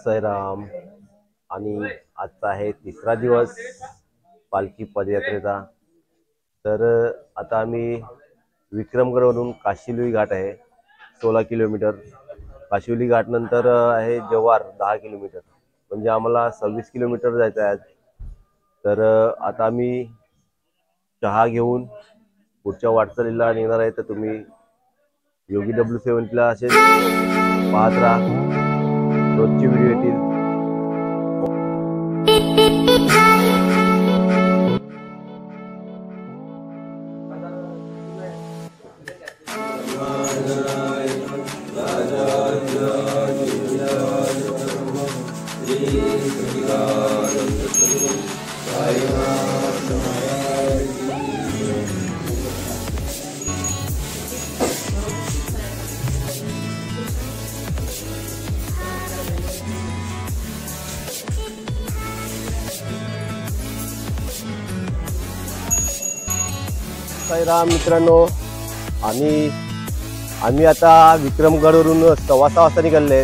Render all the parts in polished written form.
साईराम. आणि आजचा आहे तिसरा दिवस पालखी पदयात्रेचा. तर आता आम्ही विक्रमगडवरून काशिवली घाट आहे 16 किलोमीटर. काशिवली घाट नंतर आहे जव्हार 10 किलोमीटर. म्हणजे आम्हाला 26 किलोमीटर जायचं आहे आज. तर आता आम्ही चहा घेऊन पुढच्या वाटचालीला निघणार आहे. तर तुम्ही योगी W70 असे पाहत राहा. रोजची व्हिडिओ येतील. साईराम मित्रांनो, आम्ही आता विक्रमगडवरून 6:15 वाजता निघाले.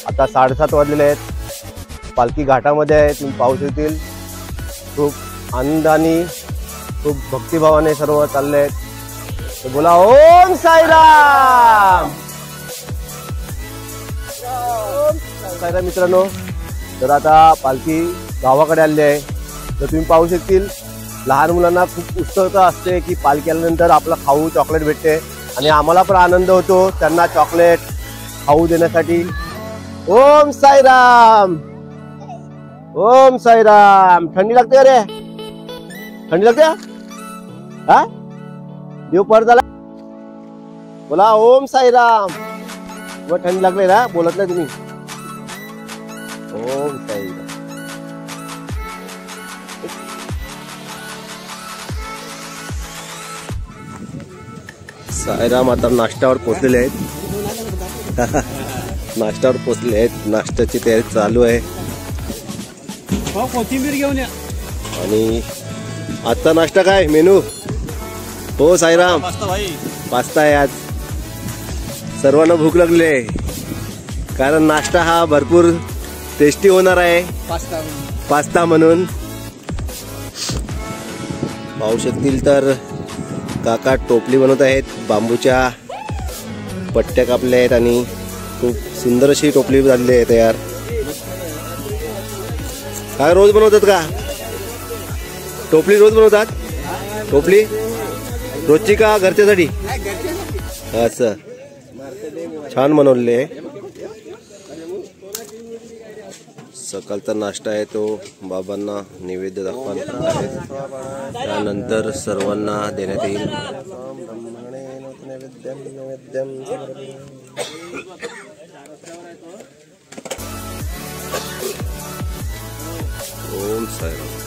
आता 7:30 वाजलेले आहेत. पालखी घाटामध्ये आहे. तुम्ही पाहू शकतील खूप आनंदाने खूप भक्तिभावाने सर्व चालले आहेत. तर बोला ओम साईराम. साईराम मित्रांनो, तर आता पालखी गावाकडे आली आहे. तर तुम्ही पाहू शकतील लहान मुलांना खूप उत्सुकता असते की पालखी आल्यानंतर आपला खाऊ चॉकलेट भेटते. आणि आम्हाला पण आनंद होतो त्यांना चॉकलेट खाऊ देण्यासाठी. ओम साईराम. ओम साईराम. थंडी लागते रे? थंडी लागते हा? देव परत झाला. बोला ओम साईराम. व थंडी लागले ना? बोलत नाही तुम्ही. ओम साईराम. साईराम आता नाश्त्यावर पोचलेले आहेत. नाश्त्यावर पोचले आहेत. नाश्त्याची तयारी चालू आहे. कोथिंबीर घेऊन या. आणि आजचा नाश्ता काय मेनू? हो साईराम, पास्ता आहे आज. सर्वांना भूक लागली आहे कारण नाश्ता हा भरपूर टेस्टी होणार आहे. पास्ता म्हणून पाहू शकतील तर काका टोपली बनवत आहेत. बांबूच्या पट्ट्या कापल्या आहेत आणि खूप सुंदर अशी टोपली झालेली आहे तयार. काय रोज बनवतात का टोपली? रोज बनवतात टोपली? रोजची का घरच्यासाठी? असं छान बनवलेले आहे. सकाळचा नाश्ता आहे तो बाबांना नैवेद्य दाखवणार आहे. त्यानंतर सर्वांना देण्यात येईल. ओम साईराम.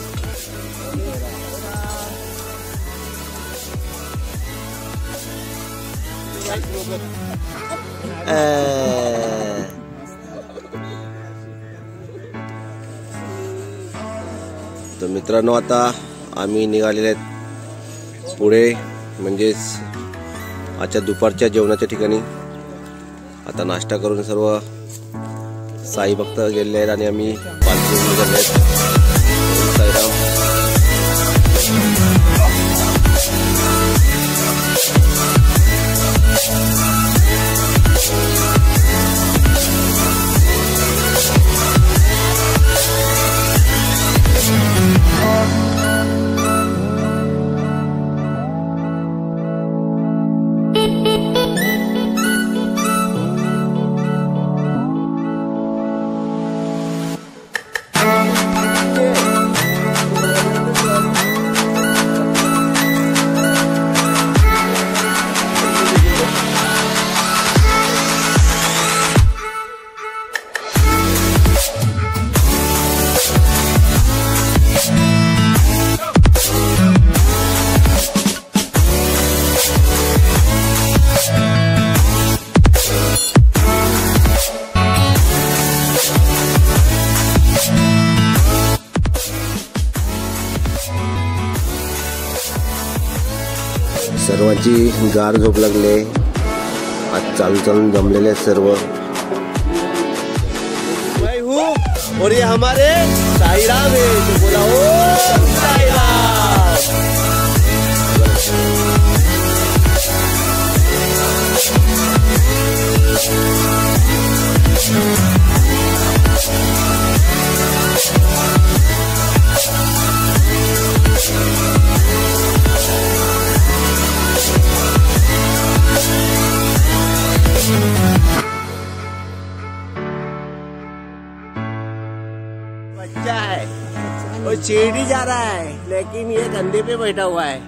तर मित्रांनो, आता आम्ही निघालेले आहेत पुढे, म्हणजेच आजच्या दुपारच्या जेवणाच्या ठिकाणी. आता नाश्ता करून सर्व साई भक्त गेलेले आहेत आणि आम्ही पालखी निघाले आहेत. साईराम. सर्वांची गार झोप लागले. आज चालून जमलेले सर्व. और ये हमारे साई राम है, तो बोला ओ साई राम। बच्चा है और चेड़ी जा रहा है, लेकिन ये कंधे पे बैठा हुआ है।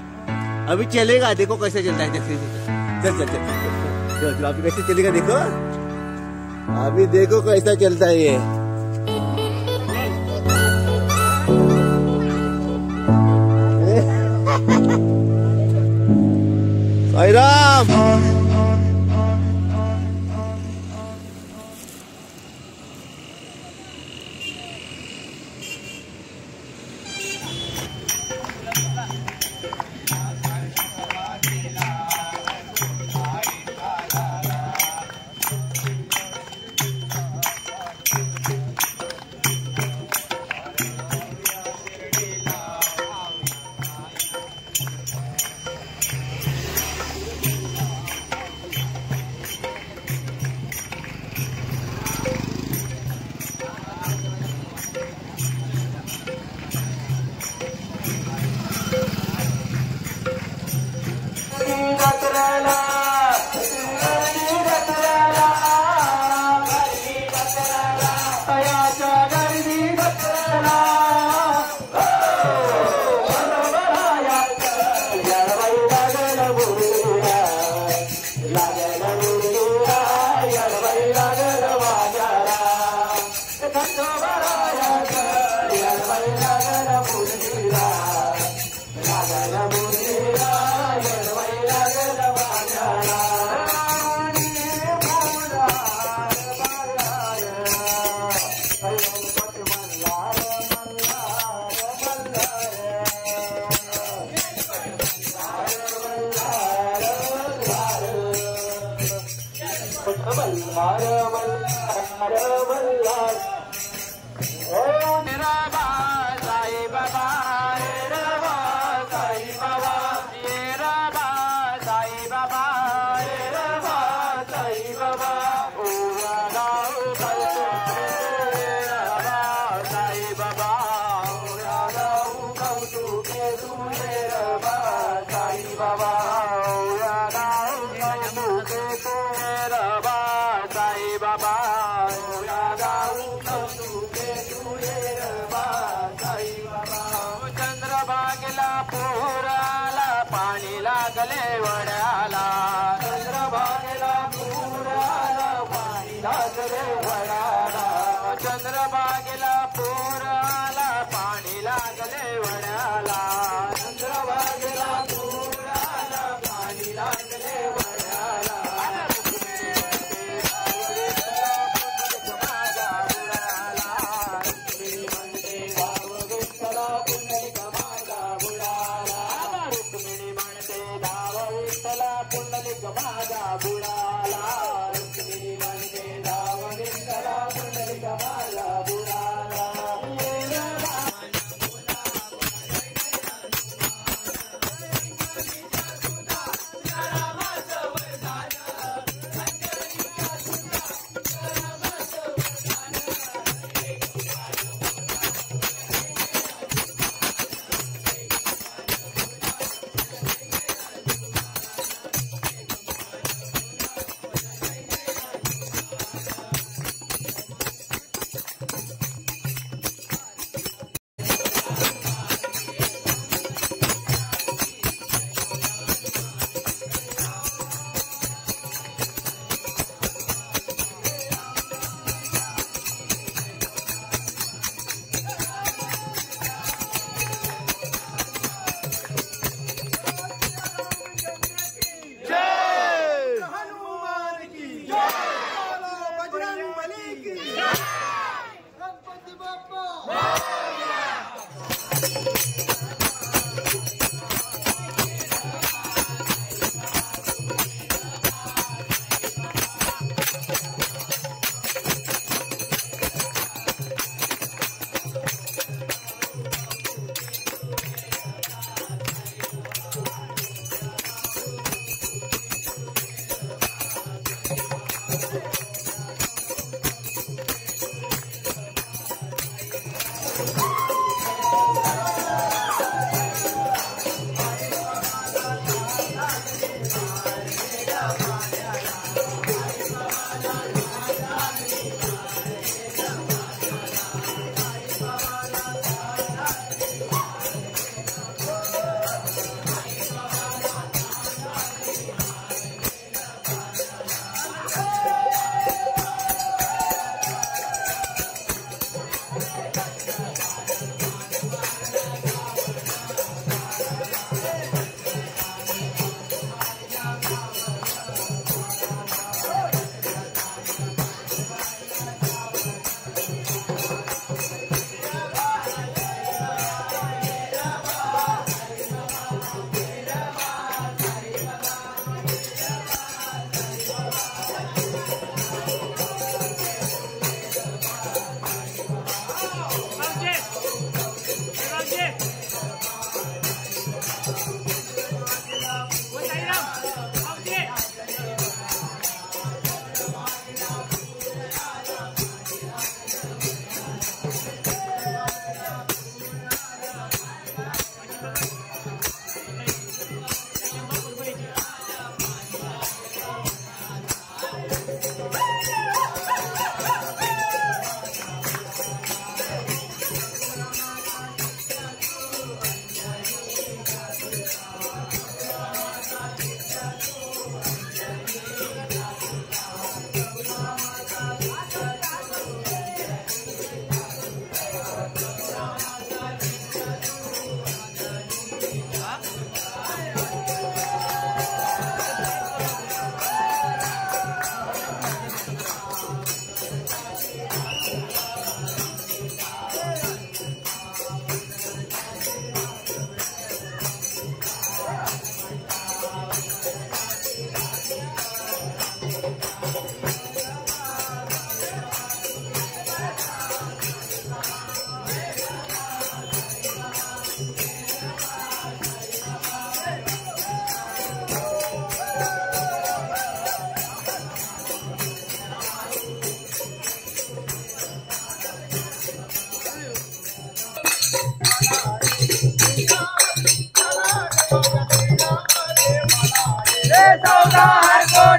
अभी चलेगा, देखो कैसे चलता है। चल चल चल चल, अभी कैसे चलेगा देखो, अभी देखो कैसा चलता है ये। साई राम। चंद्रभागेला पूराला पाणी लागले वड्याला, चंद्रभागेला पूराला पाणी लागले वड्याला, माझा बुडाला, रुक्मिणी म्हणते गाव विठ्ठला पुंडलिक माझा बुडाला, रुक्मिणी म्हणते गाव विठ्ठला पुंडलिक माझा बुडाला, रुक्मिणी म्हणते गाव विठ्ठला पुंडलिक माझा बुडाला,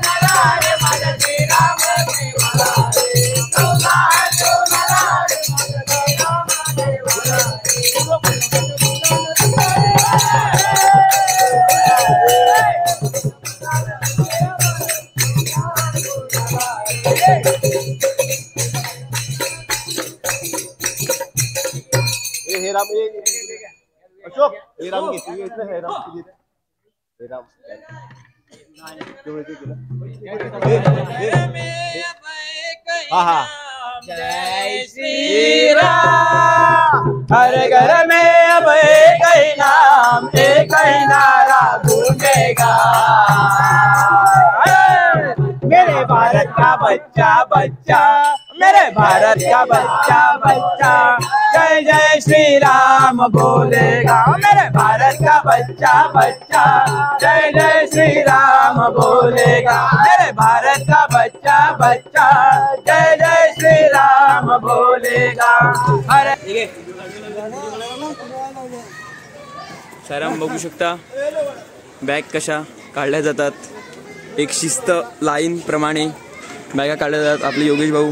मला रे माझा श्रीराम देवाला रे तुला मला रे माझा श्रीराम देवाला हे राम अशोक हे राम घे तू इथलं हे राम तुझी हे राम हा हा जय श्री राम हर घर में अब एक ही नाम एक ही नारा गूंजेगा मेरे भारत का बच्चा बच्चा मेरे भारत का बच्चा बच्चा जय जय श्री राम बोलेगा मेरे भारत का बच्चा बच्चा जय जय श्री राम बोलेगा मेरे भारत का बच्चा बच्चा जय जय श्री राम बोलेगा अरे साराम बघू शकता बॅग कशा काढल्या जातात एक शिस्त लाईन प्रमाणे बॅगा काढल्या जातात आपले योगेश भाऊ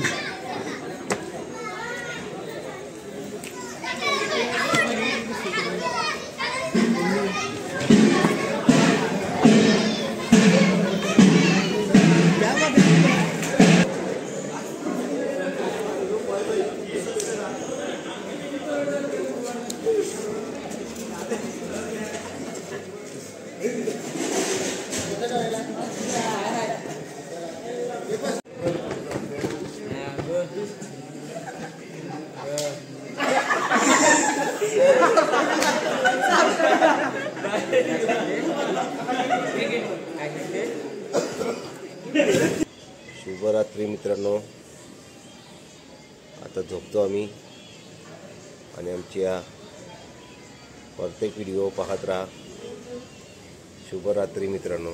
शुभरात्री मित्रांनो आता झोपतो आम्ही आणि आमच्या प्रत्येक व्हिडिओ पाहत राहा शुभरात्री मित्रांनो.